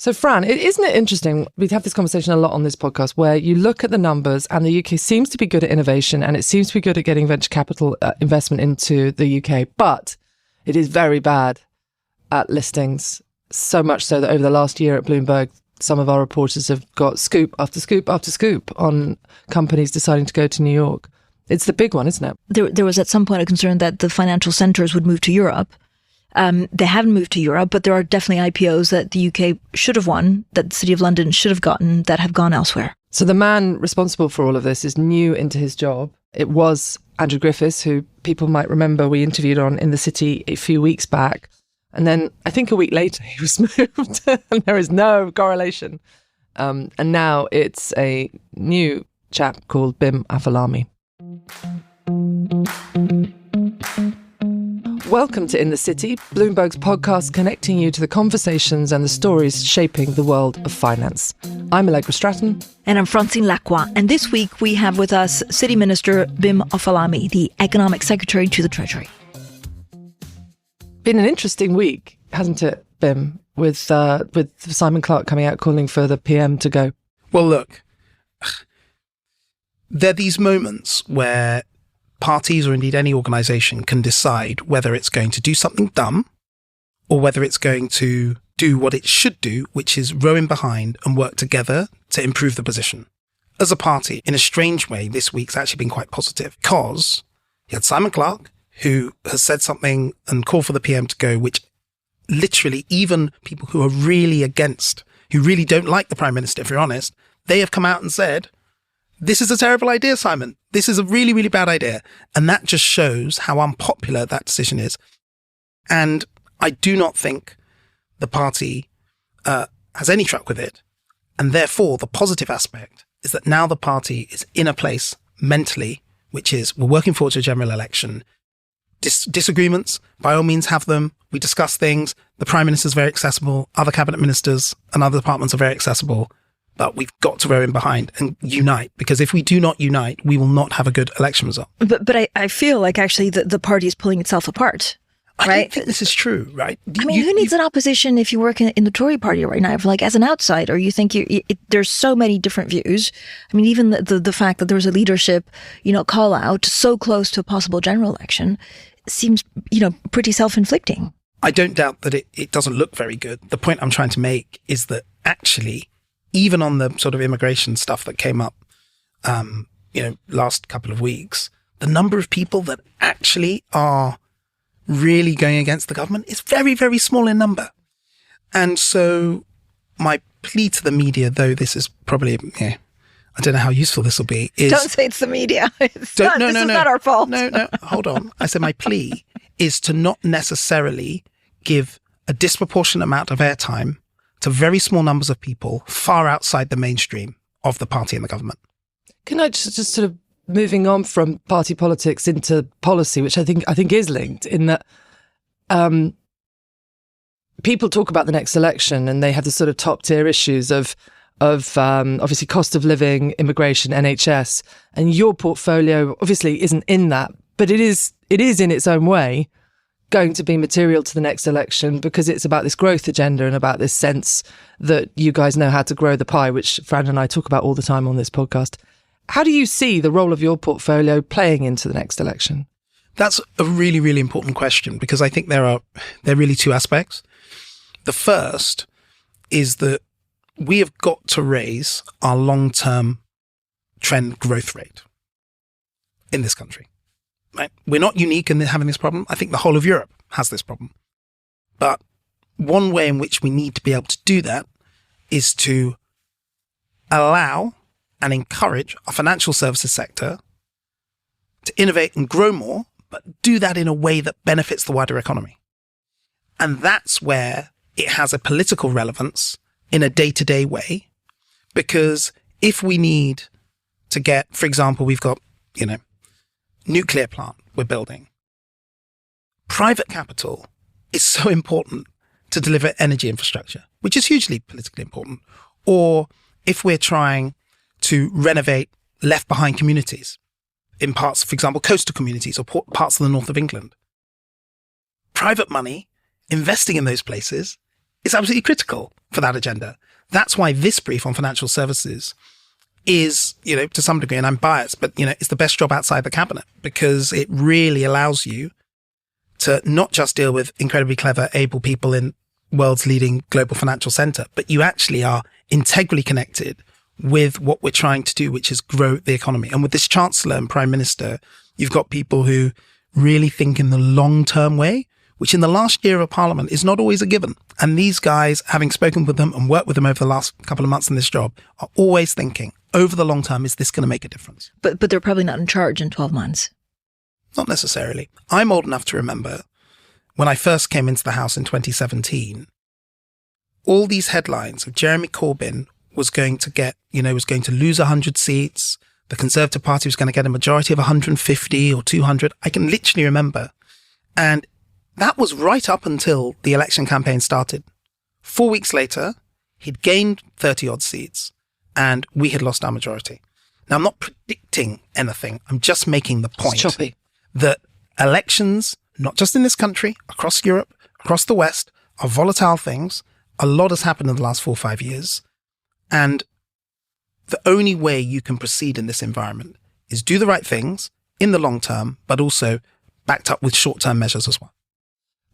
So, Fran, isn't it interesting? We have this conversation a lot on this podcast where you look at the numbers and the UK seems to be good at innovation and it seems to be good at getting venture capital investment into the UK, but it is very bad at listings. So much so that over the last year at Bloomberg, some of our reporters have got scoop after scoop after scoop on companies deciding to go to New York. It's the big one, isn't it? There was at some point a concern that the financial centres would move to Europe. They haven't moved to Europe, but there are definitely IPOs that the UK should have won, that the City of London should have gotten, that have gone elsewhere. So the man responsible for all of this is new into his job. It was Andrew Griffiths, who people might remember we interviewed on In the City a few weeks back. And then I think a week later he was moved and there is no correlation. And now it's a new chap called Bim Afolami. Welcome to In the City, Bloomberg's podcast connecting you to the conversations and the stories shaping the world of finance. I'm Allegra Stratton. And I'm Francine Lacqua. And this week we have with us City Minister Bim Afolami, the Economic Secretary to the Treasury. Been an interesting week, hasn't it, Bim, with Simon Clarke coming out calling for the PM to go? Well, look, there are these moments where parties or indeed any organisation can decide whether it's going to do something dumb or whether it's going to do what it should do, which is row in behind and work together to improve the position. As a party, in a strange way, this week's actually been quite positive because you had Simon Clarke, who has said something and called for the PM to go, which literally even people who are really against, who really don't like the Prime Minister, if you're honest, they have come out and said, this is a terrible idea, Simon. This is a really, really bad idea. And that just shows how unpopular that decision is. And I do not think the party has any truck with it. And therefore, the positive aspect is that now the party is in a place mentally, which is we're working forward to a general election. Disagreements, by all means, have them. We discuss things. The Prime Minister is very accessible. Other cabinet ministers and other departments are very accessible. But we've got to row in behind and unite, because if we do not unite, we will not have a good election result. But I feel like actually the party is pulling itself apart. Right? I don't think this is true, right? Who needs an opposition if you work in the Tory party right now? Like, as an outsider, you think there's so many different views. I mean, even the fact that there was a leadership, call out so close to a possible general election seems, pretty self-inflicting. I don't doubt that it doesn't look very good. The point I'm trying to make is that actually, even on the sort of immigration stuff that came up, last couple of weeks, the number of people that actually are really going against the government is very, very small in number. And so my plea to the media, though this is probably, I don't know how useful this will be, is... Don't say it's the media. This is not our fault. No, hold on. I said my plea is to not necessarily give a disproportionate amount of airtime to very small numbers of people far outside the mainstream of the party and the government. Can I just sort of moving on from party politics into policy, which I think is linked in that people talk about the next election and they have the sort of top tier issues of obviously cost of living, immigration, NHS, and your portfolio obviously isn't in that, but it is in its own way going to be material to the next election because it's about this growth agenda and about this sense that you guys know how to grow the pie, which Fran and I talk about all the time on this podcast. How do you see the role of your portfolio playing into the next election? That's a really, really important question because I think there are really two aspects. The first is that we have got to raise our long-term trend growth rate in this country. Right? We're not unique in having this problem. I think the whole of Europe has this problem. But one way in which we need to be able to do that is to allow and encourage our financial services sector to innovate and grow more, but do that in a way that benefits the wider economy. And that's where it has a political relevance in a day-to-day way, because if we need to get, for example, we've got, nuclear plant we're building. Private capital is so important to deliver energy infrastructure, which is hugely politically important. Or if we're trying to renovate left behind communities in parts, for example, coastal communities or parts of the north of England, private money investing in those places is absolutely critical. for that agenda. That's why this brief on financial services is, to some degree, and I'm biased, but, it's the best job outside the cabinet because it really allows you to not just deal with incredibly clever, able people in world's leading global financial center, but you actually are integrally connected with what we're trying to do, which is grow the economy. And with this chancellor and prime minister, you've got people who really think in the long-term way, which in the last year of parliament is not always a given. And these guys, having spoken with them and worked with them over the last couple of months in this job, are always thinking, over the long term, is this going to make a difference? But they're probably not in charge in 12 months. Not necessarily. I'm old enough to remember when I first came into the House in 2017, all these headlines of Jeremy Corbyn was going to get, was going to lose 100 seats. The Conservative Party was going to get a majority of 150 or 200. I can literally remember. And that was right up until the election campaign started. 4 weeks later, he'd gained 30 odd seats and we had lost our majority. Now, I'm not predicting anything. I'm just making the point that elections, not just in this country, across Europe, across the West, are volatile things. A lot has happened in the last 4 or 5 years. And the only way you can proceed in this environment is do the right things in the long term, but also backed up with short-term measures as well.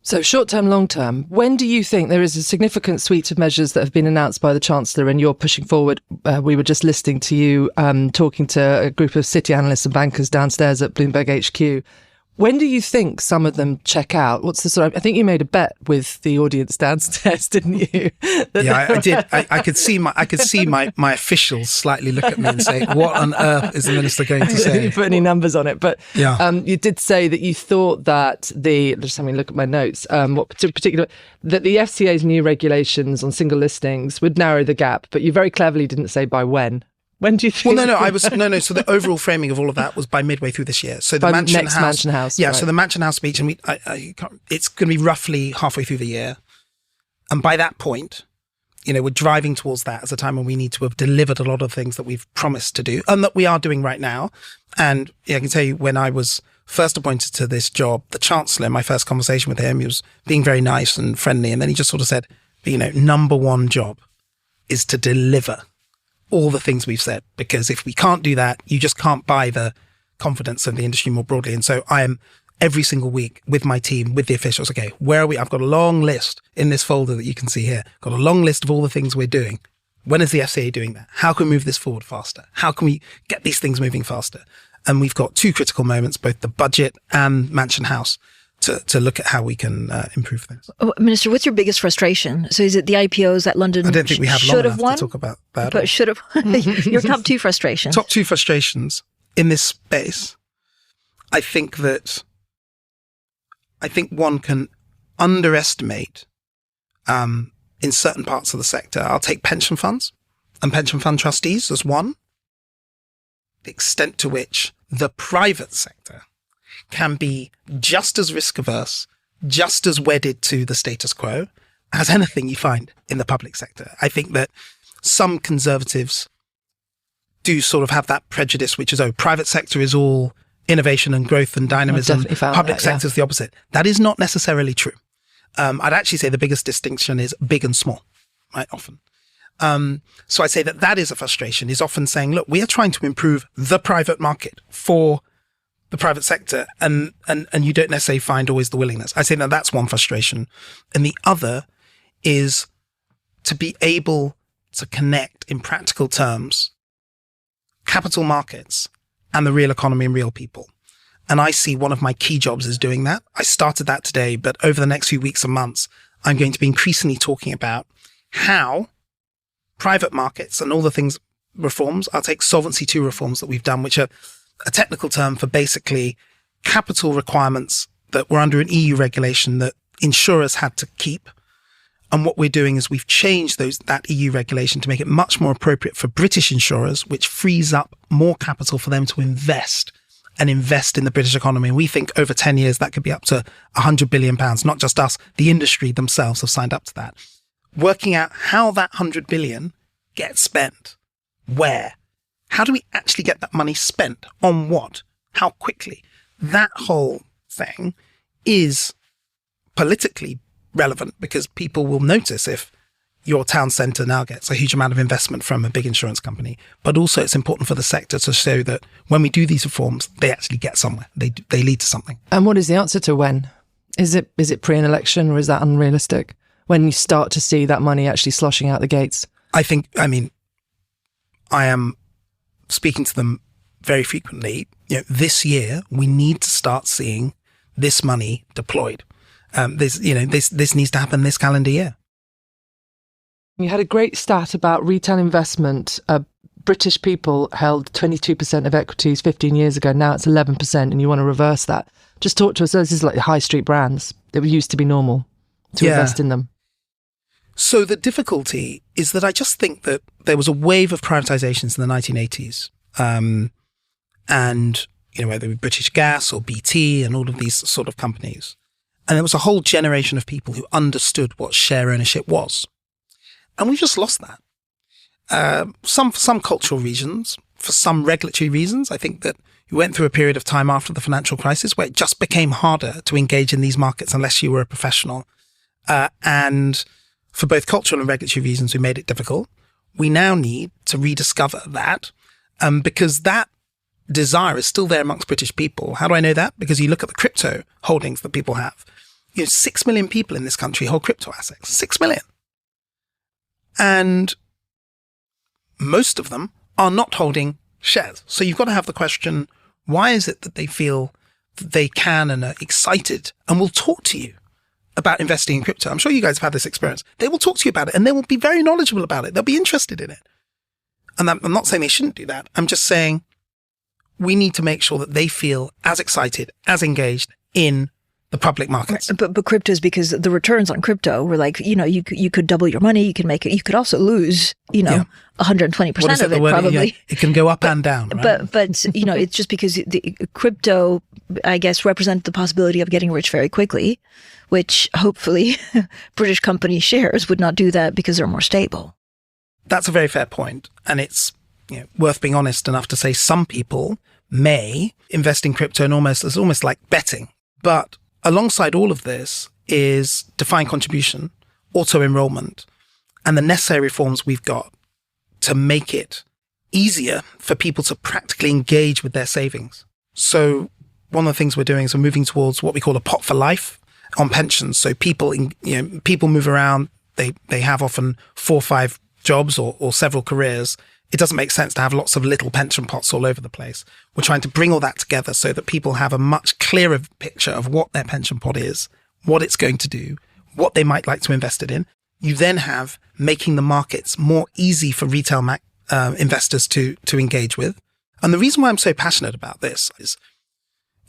So short-term, long-term, when do you think there is a significant suite of measures that have been announced by the Chancellor and you're pushing forward? We were just listening to you talking to a group of city analysts and bankers downstairs at Bloomberg HQ. When do you think some of them check out? What's the sort of, I think you made a bet with the audience downstairs, didn't you? Yeah, I did. I could see my officials slightly look at me and say, what on earth is the minister going to say? You put any numbers on it, but yeah. You did say that you thought that just having a look at my notes, that the FCA's new regulations on single listings would narrow the gap, but you very cleverly didn't say by when. When do you think? Well, no. So the overall framing of all of that was by midway through this year. So the Mansion House. Yeah. Right. So the Mansion House speech, and it's going to be roughly halfway through the year. And by that point, we're driving towards that as a time when we need to have delivered a lot of things that we've promised to do and that we are doing right now. And I can tell you, when I was first appointed to this job, the Chancellor, my first conversation with him, he was being very nice and friendly. And then he just sort of said, number one job is to deliver all the things we've said, because if we can't do that, you just can't buy the confidence of the industry more broadly. And so I am every single week with my team, with the officials. Okay, where are we? I've got a long list in this folder that you can see here. Got a long list of all the things we're doing. When is the FCA doing that? How can we move this forward faster? How can we get these things moving faster? And we've got two critical moments, both the budget and Mansion House, to look at how we can improve things. Minister, what's your biggest frustration? So is it the IPOs that London I don't think we have long enough to talk about that. But should have. Your top two frustrations. Top two frustrations in this space. I think one can underestimate in certain parts of the sector. I'll take pension funds and pension fund trustees as one. The extent to which the private sector can be just as risk averse, just as wedded to the status quo as anything you find in the public sector. I think that some conservatives do sort of have that prejudice, which is, private sector is all innovation and growth and dynamism. Public sector is the opposite. That is not necessarily true. I'd actually say the biggest distinction is big and small, right? Often. So I'd say that is a frustration, is often saying, look, we are trying to improve the private market for the private sector, and you don't necessarily find always the willingness. I say that that's one frustration. And the other is to be able to connect in practical terms capital markets and the real economy and real people. And I see one of my key jobs is doing that. I started that today, but over the next few weeks and months, I'm going to be increasingly talking about how private markets and all the things, reforms, I'll take Solvency II reforms that we've done, which are a technical term for basically capital requirements that were under an EU regulation that insurers had to keep. And what we're doing is we've changed that EU regulation to make it much more appropriate for British insurers, which frees up more capital for them to invest in the British economy. And we think over 10 years, that could be up to £100 billion. Not just us, the industry themselves have signed up to that. Working out how that 100 billion gets spent, where, how do we actually get that money spent on what, how quickly? That whole thing is politically relevant because people will notice if your town centre now gets a huge amount of investment from a big insurance company. But also it's important for the sector to show that when we do these reforms, they actually get somewhere. They lead to something. And what is the answer to when? Is it pre an election, or is that unrealistic? When you start to see that money actually sloshing out the gates? I am speaking to them very frequently. This year we need to start seeing this money deployed. This needs to happen this calendar year. You had a great stat about retail investment. British people held 22% of equities 15 years ago. Now it's 11%, and you want to reverse that. Just talk to us. This is like high street brands. It used to be normal to invest in them. So the difficulty is that I just think that there was a wave of privatizations in the 1980s. And, whether it be British Gas or BT and all of these sort of companies. And there was a whole generation of people who understood what share ownership was. And we've just lost that. For some cultural reasons, for some regulatory reasons. I think that we went through a period of time after the financial crisis where it just became harder to engage in these markets unless you were a professional. And for both cultural and regulatory reasons, we made it difficult. We now need to rediscover that because that desire is still there amongst British people. How do I know that? Because you look at the crypto holdings that people have. 6 million people in this country hold crypto assets. 6 million. And most of them are not holding shares. So you've got to have the question, why is it that they feel that they can and are excited and will talk to you about investing in crypto? I'm sure you guys have had this experience. They will talk to you about it and they will be very knowledgeable about it. They'll be interested in it. And I'm not saying they shouldn't do that. I'm just saying we need to make sure that they feel as excited, as engaged in the public markets. But crypto is because the returns on crypto were like, you could double your money. You can make it. You could also lose, 120% of it probably. Yeah, it can go up and down. Right? But it's just because the crypto, I guess, represents the possibility of getting rich very quickly, which hopefully British company shares would not do that because they're more stable. That's a very fair point. And it's worth being honest enough to say some people may invest in crypto and it's almost like betting. But alongside all of this is defined contribution, auto-enrollment, and the necessary reforms we've got to make it easier for people to practically engage with their savings. So one of the things we're doing is we're moving towards what we call a pot for life on pensions. So people move around, they have often 4 or 5 jobs or several careers. It doesn't make sense to have lots of little pension pots all over the place. We're trying to bring all that together so that people have a much clearer picture of what their pension pot is, what it's going to do, what they might like to invest it in. You then have making the markets more easy for retail investors to engage with. And the reason why I'm so passionate about this is,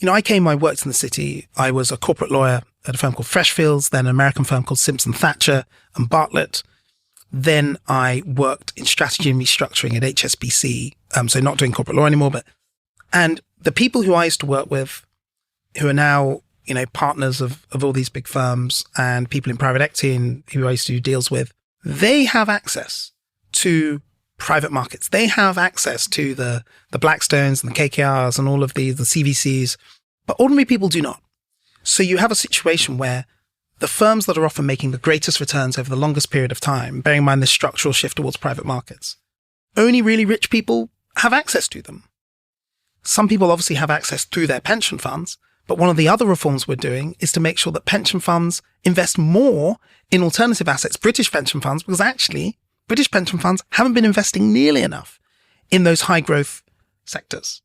I worked in the city. I was a corporate lawyer at a firm called Freshfields, then an American firm called Simpson Thacher and Bartlett. Then I worked in strategy and restructuring at HSBC. So not doing corporate law anymore, and the people who I used to work with, who are now, partners of all these big firms and people in private equity and who I used to do deals with, they have access to private markets. They have access to the Blackstones and the KKRs and all of the CVCs, but ordinary people do not. So you have a situation where the firms that are often making the greatest returns over the longest period of time, bearing in mind the structural shift towards private markets, only really rich people have access to them. Some people obviously have access through their pension funds, but one of the other reforms we're doing is to make sure that pension funds invest more in alternative assets, British pension funds, because actually British pension funds haven't been investing nearly enough in those high growth sectors.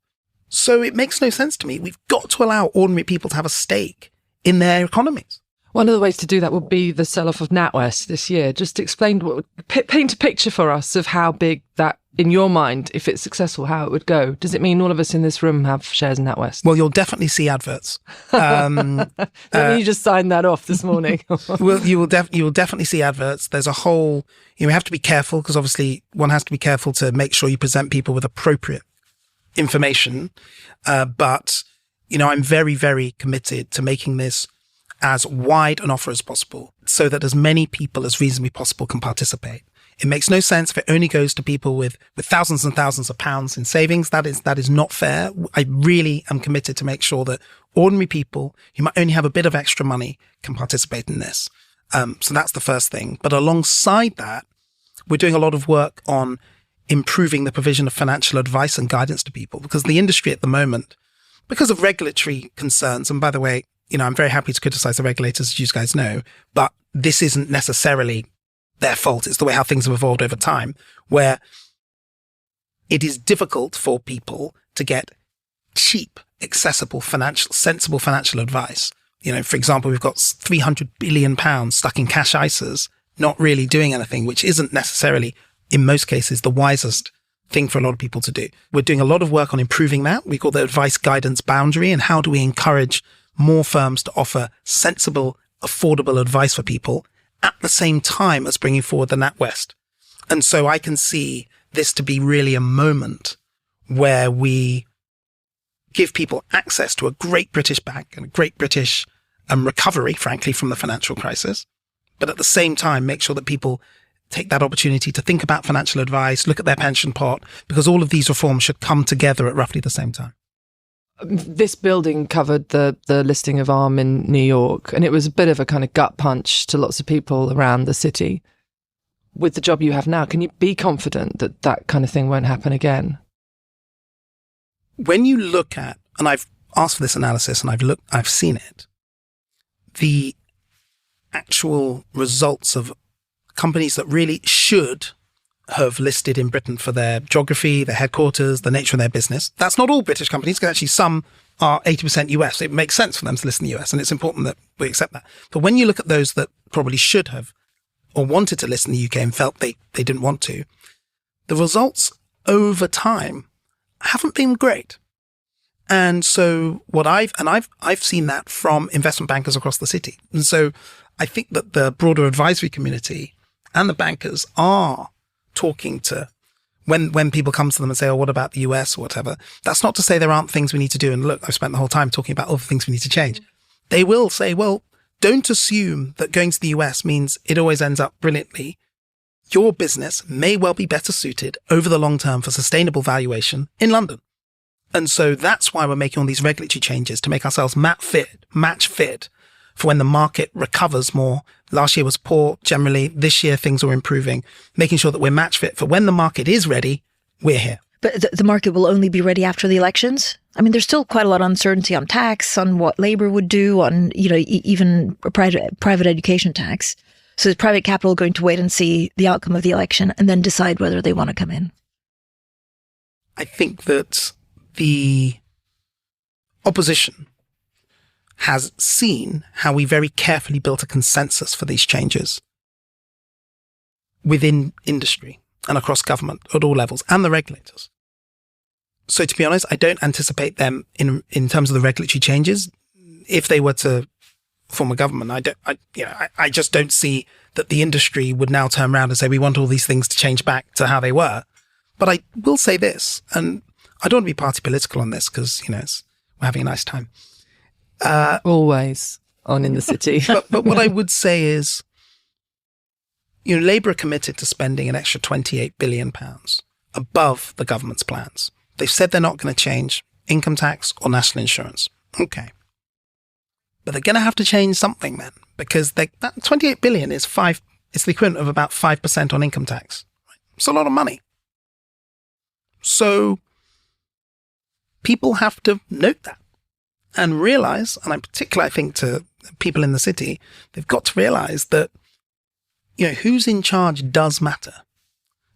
So it makes no sense to me. We've got to allow ordinary people to have a stake in their economies. One of the ways to do that would be the sell-off of NatWest this year. Just explain, paint a picture for us of how big that, in your mind, if it's successful, how it would go. Does it mean all of us in this room have shares in NatWest? Well, you'll definitely see adverts. You just signed that off this morning. Well, you will definitely see adverts. There's a whole, you have to be careful because obviously one has to be careful to make sure you present people with appropriate information. But I'm very, very committed to making this as wide an offer as possible so that as many people as reasonably possible can participate. It makes no sense if it only goes to people with thousands and thousands of pounds in savings. That is not fair. I really am committed to make sure that ordinary people who might only have a bit of extra money can participate in this. So that's the first thing. But alongside that, we're doing a lot of work on improving the provision of financial advice and guidance to people, because the industry at the moment, because of regulatory concerns, and by the way, I'm very happy to criticize the regulators, as you guys know, but this isn't necessarily their fault. It's the way how things have evolved over time, where it is difficult for people to get cheap, accessible, sensible financial advice. For example, we've got £300 billion stuck in cash ISAs, not really doing anything, which isn't necessarily, in most cases, the wisest thing for a lot of people to do. We're doing a lot of work on improving that. We call the advice guidance boundary, and how do we encourage more firms to offer sensible, affordable advice for people at the same time as bringing forward the NatWest. And so I can see this to be really a moment where we give people access to a great British bank and a great British recovery, frankly, from the financial crisis, but at the same time make sure that people take that opportunity to think about financial advice, look at their pension pot, because all of these reforms should come together at roughly the same time. This building covered the listing of Arm in New York, and it was a bit of a kind of gut punch to lots of people around the city. With the job you have now, can you be confident that that kind of thing won't happen again? When you look at, and I've asked for this analysis and I've seen it, the actual results of companies that really should have listed in Britain for their geography, their headquarters, the nature of their business. That's not all British companies, because actually some are 80% US. It makes sense for them to list in the US, and it's important that we accept that. But when you look at those that probably should have or wanted to list in the UK and felt they didn't want to, the results over time haven't been great. And so I've seen that from investment bankers across the city. And so I think that the broader advisory community and the bankers are talking to, when people come to them and say, oh, what about the US or whatever, that's not to say there aren't things we need to do. And look, I've spent the whole time talking about all the things we need to change. They will say, well, don't assume that going to the US means it always ends up brilliantly. Your business may well be better suited over the long term for sustainable valuation in London. And so that's why we're making all these regulatory changes, to make ourselves match fit for when the market recovers more. Last year was poor generally. This year, things are improving, making sure that we're match fit for when the market is ready, we're here. But the market will only be ready after the elections? I mean, there's still quite a lot of uncertainty on tax, on what Labour would do, on, even private education tax. So is private capital going to wait and see the outcome of the election and then decide whether they want to come in? I think that the opposition has seen how we very carefully built a consensus for these changes within industry and across government at all levels, and the regulators. So to be honest, I don't anticipate them in terms of the regulatory changes. If they were to form a government, I just don't see that the industry would now turn around and say, we want all these things to change back to how they were. But I will say this, and I don't want to be party political on this because, we're having a nice time. Always on In the City. but what I would say is, Labour are committed to spending an extra £28 billion above the government's plans. They've said they're not going to change income tax or national insurance. Okay. But they're going to have to change something then, because that 28 billion is it's the equivalent of about 5% on income tax. It's a lot of money. So people have to note that and realize, and in particular, I think to people in the city, they've got to realize that, who's in charge does matter.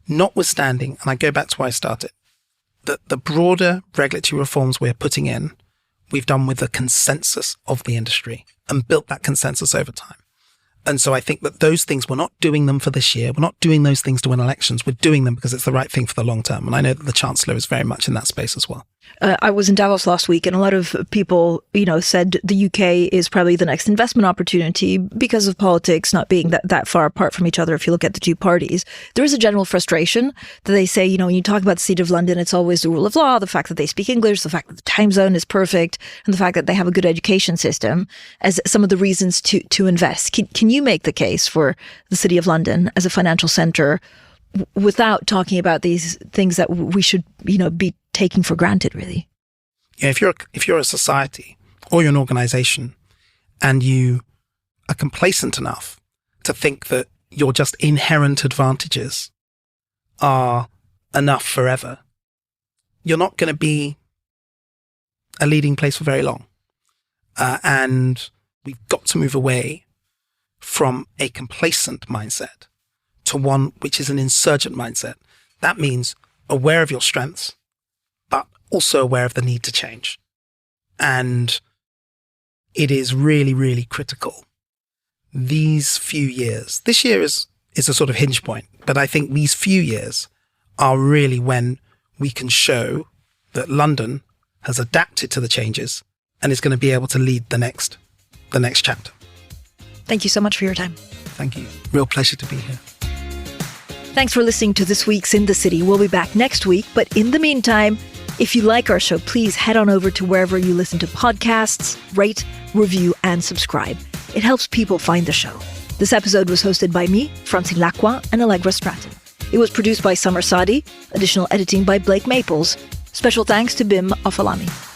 Notwithstanding, and I go back to where I started, that the broader regulatory reforms we're putting in, we've done with the consensus of the industry and built that consensus over time. And so I think that those things, we're not doing them for this year. We're not doing those things to win elections. We're doing them because it's the right thing for the long term. And I know that the Chancellor is very much in that space as well. I was in Davos last week, and a lot of people, said the UK is probably the next investment opportunity because of politics not being that far apart from each other. If you look at the two parties, there is a general frustration that they say, when you talk about the City of London, it's always the rule of law, the fact that they speak English, the fact that the time zone is perfect, and the fact that they have a good education system as some of the reasons to invest. Can you make the case for the City of London as a financial centre without talking about these things that we should, be taking for granted, really? Yeah, if you're a society or you're an organisation and you are complacent enough to think that your just inherent advantages are enough forever, you're not going to be a leading place for very long. And we've got to move away from a complacent mindset to one which is an insurgent mindset. That means aware of your strengths, but also aware of the need to change. And it is really, really critical. These few years, this year is a sort of hinge point, but I think these few years are really when we can show that London has adapted to the changes and is going to be able to lead the next chapter. Thank you so much for your time. Thank you. Real pleasure to be here. Thanks for listening to this week's In the City. We'll be back next week, but in the meantime, if you like our show, please head on over to wherever you listen to podcasts, rate, review, and subscribe. It helps people find the show. This episode was hosted by me, Francine Lacqua, and Allegra Stratton. It was produced by Summer Sadi, additional editing by Blake Maples. Special thanks to Bim Afolami.